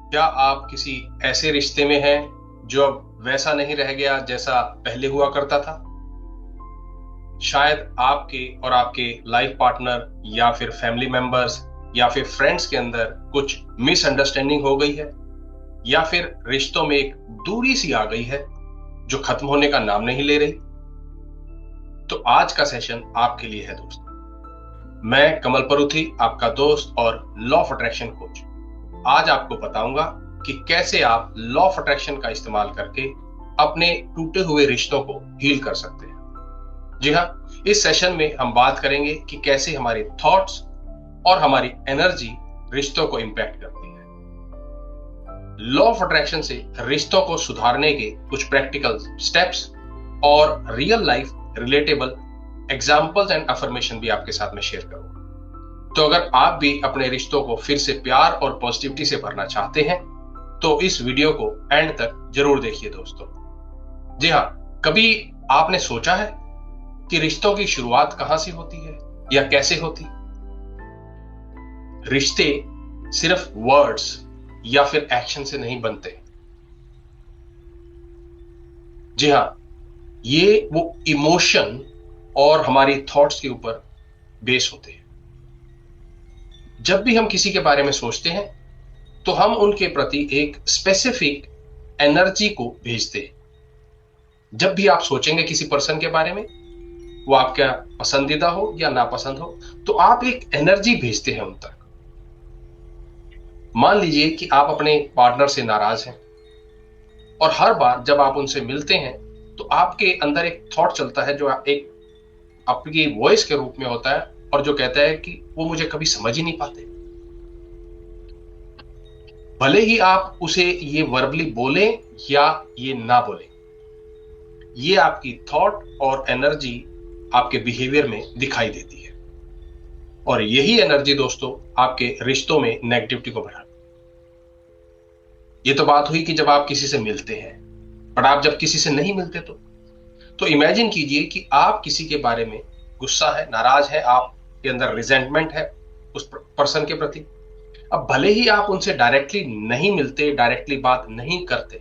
क्या आप किसी ऐसे रिश्ते में हैं जो अब वैसा नहीं रह गया जैसा पहले हुआ करता था? शायद आपके और आपके लाइफ पार्टनर या फिर फैमिली मेंबर्स या फिर फ्रेंड्स के अंदर कुछ मिसअंडरस्टैंडिंग हो गई है, या फिर रिश्तों में एक दूरी सी आ गई है जो खत्म होने का नाम नहीं ले रही। तो आज का सेशन आपके लिए है दोस्तों। मैं कमल परुथी, आपका दोस्त और लॉ ऑफ अट्रैक्शन कोच, आज आपको बताऊंगा कि कैसे आप लॉ ऑफ अट्रैक्शन का इस्तेमाल करके अपने टूटे हुए रिश्तों को हील कर सकते हैं। जी हाँ, इस सेशन में हम बात करेंगे कि कैसे हमारे थॉट्स और हमारी एनर्जी रिश्तों को इंपैक्ट करती है। लॉ ऑफ अट्रैक्शन से रिश्तों को सुधारने के कुछ प्रैक्टिकल स्टेप्स और real life relatable examples and affirmation भी आपके साथ में शेयर करूंगा। तो अगर आप भी अपने रिश्तों को फिर से प्यार और पॉजिटिविटी से भरना चाहते हैं तो इस वीडियो को एंड तक जरूर देखिए दोस्तों। जी हाँ, कभी आपने सोचा है कि रिश्तों की शुरुआत कहां से होती है या कैसे होती? रिश्ते सिर्फ वर्ड्स या फिर एक्शन से नहीं बनते। जी हाँ, ये वो इमोशन और हमारी थॉट्स के ऊपर बेस होते हैं। जब भी हम किसी के बारे में सोचते हैं तो हम उनके प्रति एक स्पेसिफिक एनर्जी को भेजते हैं। जब भी आप सोचेंगे किसी पर्सन के बारे में, वो आपका पसंदीदा हो या नापसंद हो, तो आप एक एनर्जी भेजते हैं उन तक। मान लीजिए कि आप अपने पार्टनर से नाराज हैं और हर बार जब आप उनसे मिलते हैं तो आपके अंदर एक थॉट चलता है जो एक आपकी वॉइस के रूप में होता है और जो कहता है कि वो मुझे कभी समझ ही नहीं पाते। भले ही आप उसे ये वर्बली बोलें या ये ना बोलें, ये आपकी थॉट और एनर्जी आपके बिहेवियर में दिखाई देती है। और यही एनर्जी दोस्तों आपके रिश्तों में नेगेटिविटी को बढ़ाती है। ये तो बात हुई कि जब आप किसी से मिलते हैं, पर आप जब किसी से नहीं मिलते तो इमेजिन कीजिए कि आप किसी के बारे में गुस्सा है, नाराज है, आपके अंदर रिजेंटमेंट है उस पर्सन के प्रति। अब भले ही आप उनसे डायरेक्टली नहीं मिलते, डायरेक्टली बात नहीं करते,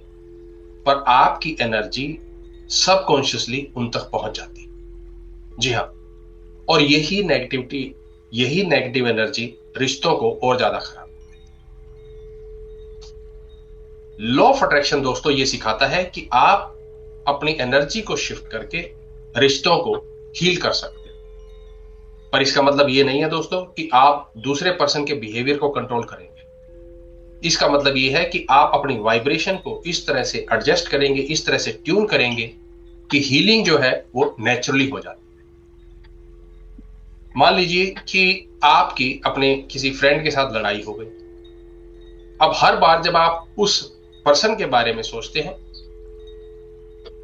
पर आपकी एनर्जी सबकॉन्शियसली उन तक पहुंच जाती है। जी हाँ, और यही नेगेटिव एनर्जी रिश्तों को और ज्यादा खराब। लॉ ऑफ अट्रैक्शन दोस्तों ये सिखाता है कि आप अपनी एनर्जी को शिफ्ट करके रिश्तों को हील कर सकते हैं। पर इसका मतलब ये नहीं है दोस्तों कि आप दूसरे पर्सन के बिहेवियर को कंट्रोल करेंगे। इसका मतलब ये है कि आप अपनी वाइब्रेशन को इस तरह से एडजस्ट करेंगे, इस तरह से ट्यून करेंगे कि हीलिंग जो है वो नेचुरली हो जाती है। मान लीजिए कि आपकी अपने किसी फ्रेंड के साथ लड़ाई हो गई। अब हर बार जब आप उस पर्सन के बारे में सोचते हैं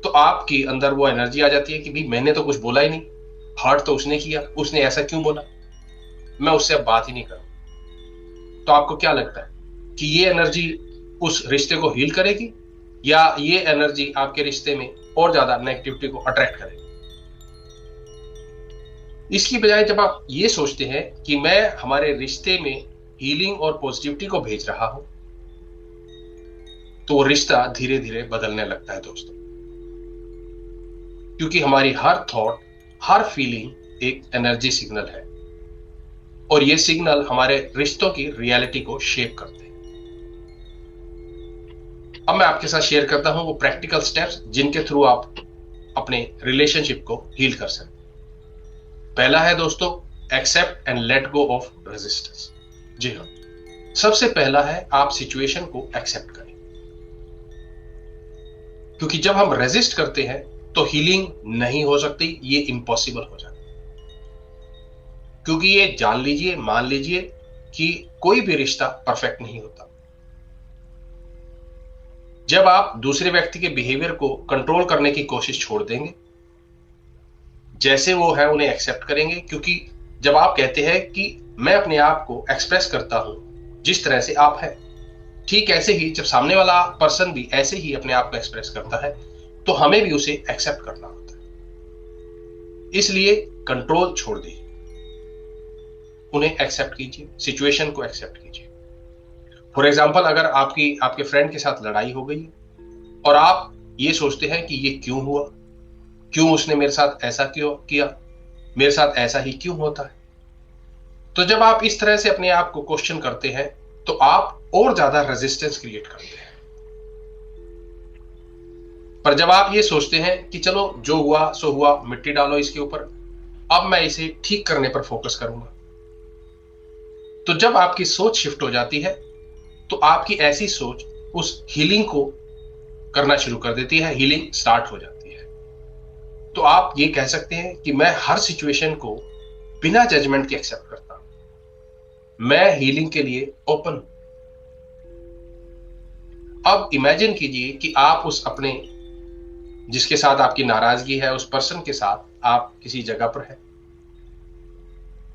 तो आपकी अंदर वो एनर्जी आ जाती है कि भाई मैंने तो कुछ बोला ही नहीं, हर्ट तो उसने किया, उसने ऐसा क्यों बोला, मैं उससे अब बात ही नहीं करूं। तो आपको क्या लगता है कि ये एनर्जी उस रिश्ते को हील करेगी या ये एनर्जी आपके रिश्ते में और ज्यादा नेगेटिविटी को अट्रैक्ट करेगी? इसकी बजाय जब आप ये सोचते हैं कि मैं हमारे रिश्ते में हीलिंग और पॉजिटिविटी को भेज रहा हूं, तो वो रिश्ता धीरे धीरे बदलने लगता है दोस्तों। क्योंकि हमारी हर थॉट, हर फीलिंग एक एनर्जी सिग्नल है और ये सिग्नल हमारे रिश्तों की रियलिटी को शेप करते हैं। अब मैं आपके साथ शेयर करता हूं वो प्रैक्टिकल स्टेप्स जिनके थ्रू आप अपने रिलेशनशिप को हील कर सकते हैं। पहला है दोस्तों, accept and let go of resistance. जी हाँ, सबसे पहला है आप सिचुएशन को एक्सेप्ट करें। क्योंकि जब हम रेजिस्ट करते हैं तो हीलिंग नहीं हो सकती, ये इम्पॉसिबल हो जाता है। क्योंकि ये जान लीजिए, मान लीजिए कि कोई भी रिश्ता परफेक्ट नहीं होता। जब आप दूसरे व्यक्ति के बिहेवियर को कंट्रोल करने की कोशिश छोड़ देंगे, जैसे वो है उन्हें एक्सेप्ट करेंगे, क्योंकि जब आप कहते हैं कि मैं अपने आप को एक्सप्रेस करता हूं जिस तरह से आप है, ठीक ऐसे ही जब सामने वाला पर्सन भी ऐसे ही अपने आप को एक्सप्रेस करता है तो हमें भी उसे एक्सेप्ट करना होता है। इसलिए कंट्रोल छोड़ दीजिए, उन्हें एक्सेप्ट कीजिए, सिचुएशन को एक्सेप्ट कीजिए। फॉर एग्जाम्पल, अगर आपके फ्रेंड के साथ लड़ाई हो गई और आप ये सोचते हैं कि ये क्यों हुआ, क्यों उसने मेरे साथ ऐसा क्यों किया, मेरे साथ ऐसा ही क्यों होता है। तो जब आप इस तरह से अपने आप को क्वेश्चन करते हैं तो आप और ज्यादा रेजिस्टेंस क्रिएट करते हैं। पर जब आप ये सोचते हैं कि चलो जो हुआ सो हुआ, मिट्टी डालो इसके ऊपर, अब मैं इसे ठीक करने पर फोकस करूंगा, तो जब आपकी सोच शिफ्ट हो जाती है तो आपकी ऐसी सोच उस हीलिंग को करना शुरू कर देती है, हीलिंग स्टार्ट हो जाती है। तो आप ये कह सकते हैं कि मैं हर सिचुएशन को बिना जजमेंट के एक्सेप्ट करता हूं, मैं हीलिंग के लिए ओपन हूं। अब इमेजिन कीजिए कि आप उस अपने जिसके साथ आपकी नाराजगी है, उस पर्सन के साथ आप किसी जगह पर हैं।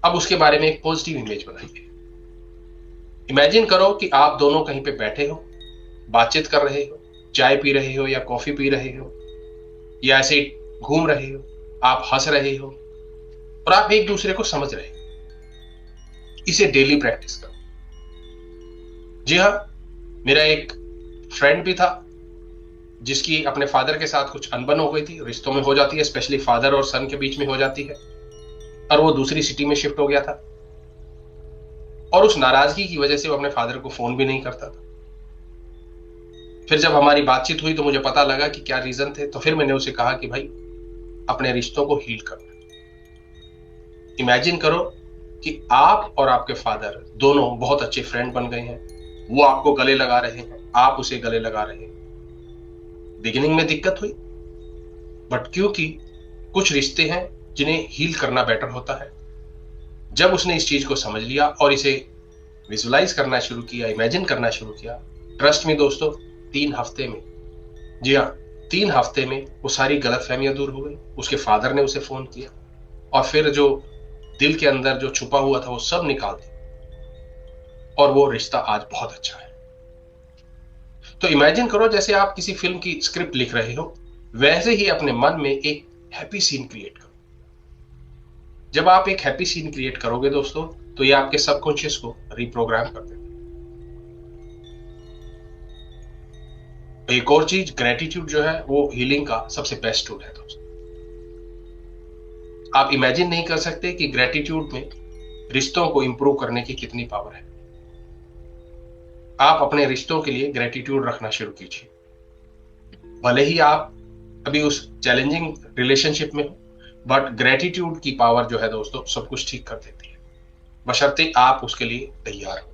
अब उसके बारे में एक पॉजिटिव इमेज बनाइए। इमेजिन करो कि आप दोनों कहीं पे बैठे हो, बातचीत कर रहे हो, चाय पी रहे हो या कॉफी पी रहे हो या ऐसे घूम रहे हो, आप हंस रहे हो और आप एक दूसरे को समझ रहे हो। इसे डेली प्रैक्टिस करो। जी हाँ, मेरा एक फ्रेंड भी था जिसकी अपने फादर के साथ कुछ अनबन हो गई थी, रिश्तों में हो जाती है, स्पेशली फादर और सन के बीच में हो जाती है, और वो दूसरी सिटी में शिफ्ट हो गया था और उस नाराजगी की वजह से वो अपने फादर को फोन भी नहीं करता था। फिर जब हमारी बातचीत हुई तो मुझे पता लगा कि क्या रीजन थे, तो फिर मैंने उसे कहा कि भाई अपने रिश्तों को हील करना। इमेजिन करो कि आप और आपके फादर दोनों बहुत अच्छे फ्रेंड बन गए हैं, वो आपको गले लगा रहे हैं, आप उसे गले लगा रहे हैं। बिगिनिंग में दिक्कत हुई, बट क्योंकि कुछ रिश्ते हैं जिन्हें हील करना बेटर होता है। जब उसने इस चीज को समझ लिया और इसे विजुलाइज करना शुरू किया, इमेजिन करना शुरू किया, ट्रस्ट में दोस्तों 3 हफ्ते में, जी हाँ 3 हफ्ते में वो सारी गलतफहमियां दूर हो गई। उसके फादर ने उसे फोन किया और फिर जो दिल के अंदर जो छुपा हुआ था वो सब निकाल दिया और वो रिश्ता आज बहुत अच्छा है। तो इमेजिन करो जैसे आप किसी फिल्म की स्क्रिप्ट लिख रहे हो, वैसे ही अपने मन में एक हैप्पी सीन क्रिएट करो। जब आप एक हैप्पी सीन क्रिएट करोगे दोस्तों, तो ये आपके सबकॉन्शियस को रिप्रोग्राम कर देगा। एक और चीज, ग्रेटिट्यूड जो है वो हीलिंग का सबसे बेस्ट टूल है दोस्तों। आप इमेजिन नहीं कर सकते कि ग्रेटिट्यूड में रिश्तों को इंप्रूव करने की कितनी पावर है। आप अपने रिश्तों के लिए ग्रेटिट्यूड रखना शुरू कीजिए। भले ही आप अभी उस चैलेंजिंग रिलेशनशिप में हो, बट ग्रेटिट्यूड की पावर जो है दोस्तों सब कुछ ठीक कर देती है, बशर्ते आप उसके लिए तैयार हो।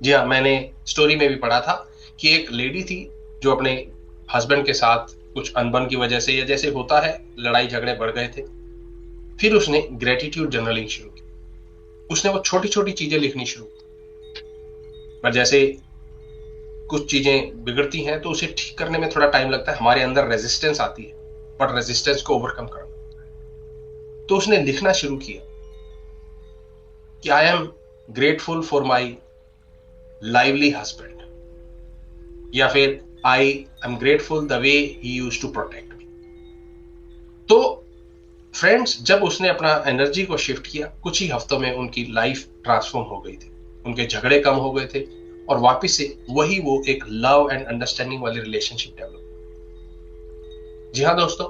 जी हाँ, मैंने स्टोरी में भी पढ़ा था कि एक लेडी थी जो अपने हस्बैंड के साथ कुछ अनबन की वजह से, या जैसे होता है लड़ाई झगड़े बढ़ गए थे, फिर उसने ग्रेटिट्यूड जर्नलिंग शुरू की। उसने वो छोटी छोटी चीजें लिखनी शुरू की, पर जैसे कुछ चीजें बिगड़ती हैं तो उसे ठीक करने में थोड़ा टाइम लगता है, हमारे अंदर रेजिस्टेंस आती है, बट रेजिस्टेंस को ओवरकम करना होता है। तो उसने लिखना शुरू किया कि I am grateful for my lively husband, या फिर I am grateful the way he used to protect me. तो फ्रेंड्स, जब उसने अपना एनर्जी को शिफ्ट किया, कुछ ही हफ्तों में उनकी लाइफ ट्रांसफॉर्म हो गई थी, उनके झगड़े कम हो गए थे और वापस से वही वो एक लव एंड अंडरस्टैंडिंग वाली रिलेशनशिप डेवलप। जी हाँ दोस्तों,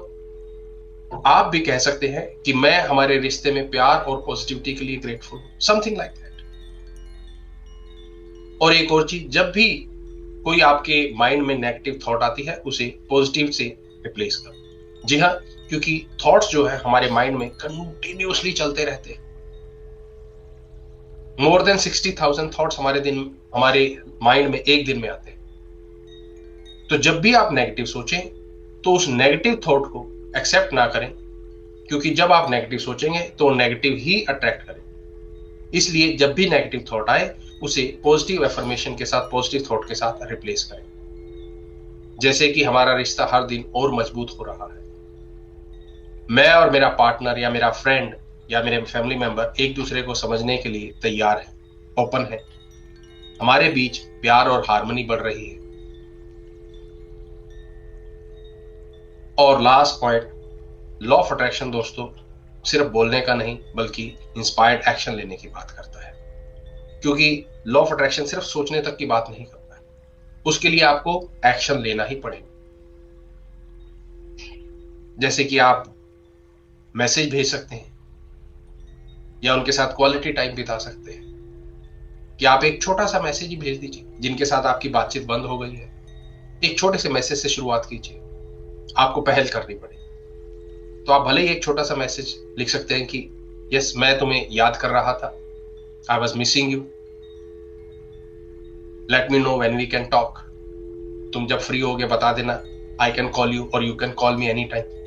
आप भी कह सकते हैं कि मैं हमारे रिश्ते में प्यार और पॉजिटिविटी के लिए ग्रेटफुल हूं, समथिंग लाइक दैट। और एक और चीज, जब भी कोई आपके माइंड में नेगेटिव थॉट आती है, उसे पॉजिटिव से रिप्लेस करो। जी हाँ, क्योंकि थॉट्स जो है हमारे माइंड में कंटिन्यूअसली चलते रहते हैं। मोर देन 60,000 थॉट्स हमारे माइंड में एक दिन में आते हैं। तो जब भी आप नेगेटिव सोचें तो उस नेगेटिव थॉट को एक्सेप्ट ना करें, क्योंकि जब आप नेगेटिव सोचेंगे तो नेगेटिव ही अट्रैक्ट करें। इसलिए जब भी नेगेटिव थॉट आए, उसे पॉजिटिव एफर्मेशन के साथ, पॉजिटिव थॉट के साथ रिप्लेस करें। जैसे कि हमारा रिश्ता हर दिन और मजबूत हो रहा है, मैं और मेरा पार्टनर या मेरा फ्रेंड या मेरे फैमिली मेंबर एक दूसरे को समझने के लिए तैयार है, ओपन है, हमारे बीच प्यार और हार्मनी बढ़ रही है। और last point, law of attraction दोस्तों सिर्फ बोलने का नहीं, बल्कि इंस्पायर्ड एक्शन लेने की बात करता है। क्योंकि लॉ ऑफ अट्रैक्शन सिर्फ सोचने तक की बात नहीं करता है, उसके लिए आपको एक्शन लेना ही पड़ेगा। जैसे कि आप मैसेज भेज सकते हैं या उनके साथ क्वालिटी टाइम बिता सकते हैं, कि आप एक छोटा सा मैसेज ही भेज दीजिए। जिनके साथ आपकी बातचीत बंद हो गई है, एक छोटे से मैसेज से शुरुआत कीजिए। आपको पहल करनी पड़ेगी। तो आप भले ही एक छोटा सा मैसेज लिख सकते हैं कि यस, मैं तुम्हें याद कर रहा था, I was missing you, let me know when we can talk. तुम जब फ्री होगे बता देना, आई कैन कॉल यू और you can call me any time.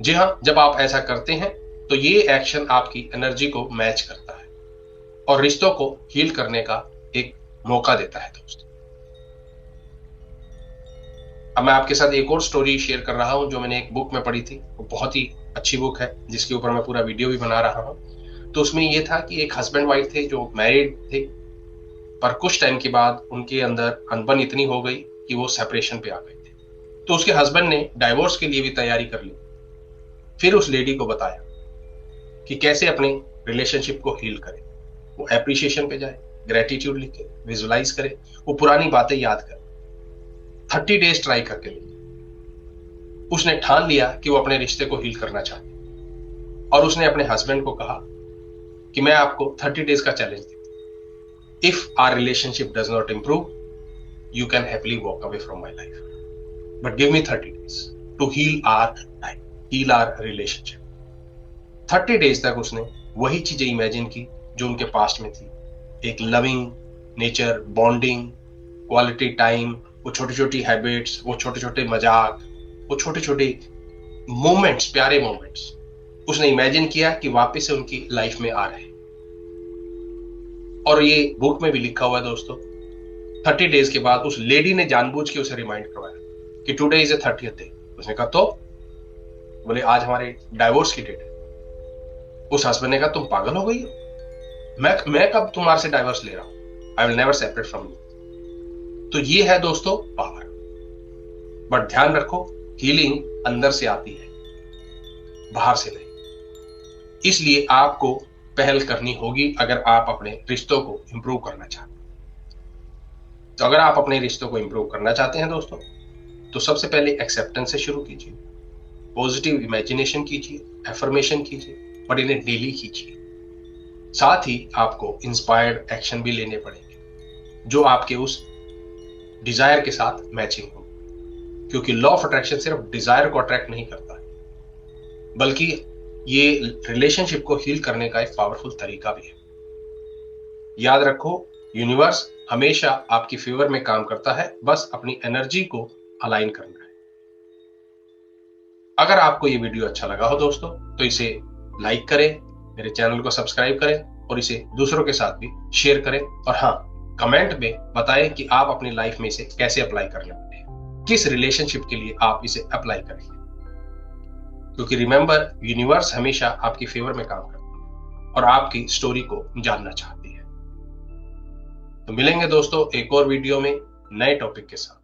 जी हां, जब आप ऐसा करते हैं तो ये एक्शन आपकी एनर्जी को मैच करता है और रिश्तों को हील करने का एक मौका देता है दोस्तों। अब मैं आपके साथ एक और स्टोरी शेयर कर रहा हूं जो मैंने एक बुक में पढ़ी थी। वो बहुत ही अच्छी बुक है जिसके ऊपर मैं पूरा वीडियो भी बना रहा हूं। तो उसमें ये था कि एक हस्बैंड वाइफ थे जो मैरिड थे, पर कुछ टाइम के बाद उनके अंदर अनबन इतनी हो गई कि वो सेपरेशन पे आ गए थे। तो उसके हस्बैंड ने डाइवोर्स के लिए भी तैयारी कर ली। फिर उस लेडी को बताया कि कैसे अपने रिलेशनशिप को हील करें। वो एप्रिशिएशन पे जाए, ग्रेटिट्यूड लिखे, विजुलाइज करे, वो पुरानी बातें याद करे, 30 डेज ट्राई करके ले। उसने ठान लिया कि वो अपने रिश्ते को हील करना चाहती और उसने अपने हस्बैंड को कहा कि मैं आपको 30 डेज का चैलेंज देती हूं। If our relationship does not improve, you can happily walk away from my life, but give me 30 days to heal our life, heal our relationship. 30 days तक उसने वही चीजें इमेजिन की जो उनके पास्ट में थी। एक loving nature, bonding, quality time, वो छोटी छोटी हैबिट्स, वो छोटे छोटे मजाक, वो छोटे छोटे मोमेंट्स, प्यारे मोमेंट्स उसने इमेजिन किया कि वापस से उनकी लाइफ में आ रहे हैं। और ये बुक में भी लिखा हुआ है दोस्तों। 30 डेज के बाद उस लेडी ने जानबूझ के उसे रिमाइंड करवाया कि today is a 30th day. उसने कहा तो बोले आज हमारे डाइवोर्स की डेट है। उस हस्बैंड ने कहा तुम पागल हो गई हो, मैं कब तुम्हारे से डाइवोर्स ले रहा हूं, I will never separate from you. तो ये है दोस्तों पावर। बट ध्यान रखो, हीलिंग अंदर से आती है, बाहर से नहीं। इसलिए आपको पहल करनी होगी अगर आप अपने रिश्तों को इंप्रूव करना चाहते हैं। तो अगर आप अपने रिश्तों को इंप्रूव करना चाहते हैं दोस्तों, तो सबसे पहले एक्सेप्टेंस से शुरू कीजिए, पॉजिटिव इमेजिनेशन कीजिए, एफर्मेशन कीजिए, और इन्हें डेली कीजिए। साथ ही आपको इंस्पायर्ड एक्शन भी लेने पड़ेंगे जो आपके उस डिजायर के साथ मैचिंग हो, क्योंकि लॉ ऑफ अट्रैक्शन सिर्फ डिजायर को अट्रैक्ट नहीं करता है, बल्कि ये रिलेशनशिप को हील करने का एक पावरफुल तरीका भी है। याद रखो, यूनिवर्स हमेशा आपकी फेवर में काम करता है, बस अपनी एनर्जी को अलाइन करना है। अगर आपको ये वीडियो अच्छा लगा हो दोस्तों, तो इसे लाइक करें, मेरे चैनल को सब्सक्राइब करें और इसे दूसरों के साथ भी शेयर करें। और हाँ, कमेंट में बताएं कि आप अपनी लाइफ में इसे कैसे अप्लाई करने वाले हैं, किस रिलेशनशिप के लिए आप इसे अप्लाई करेंगे। क्योंकि रिमेंबर, यूनिवर्स हमेशा आपकी फेवर में काम करता है और आपकी स्टोरी को जानना चाहती है। तो मिलेंगे दोस्तों एक और वीडियो में नए टॉपिक के साथ।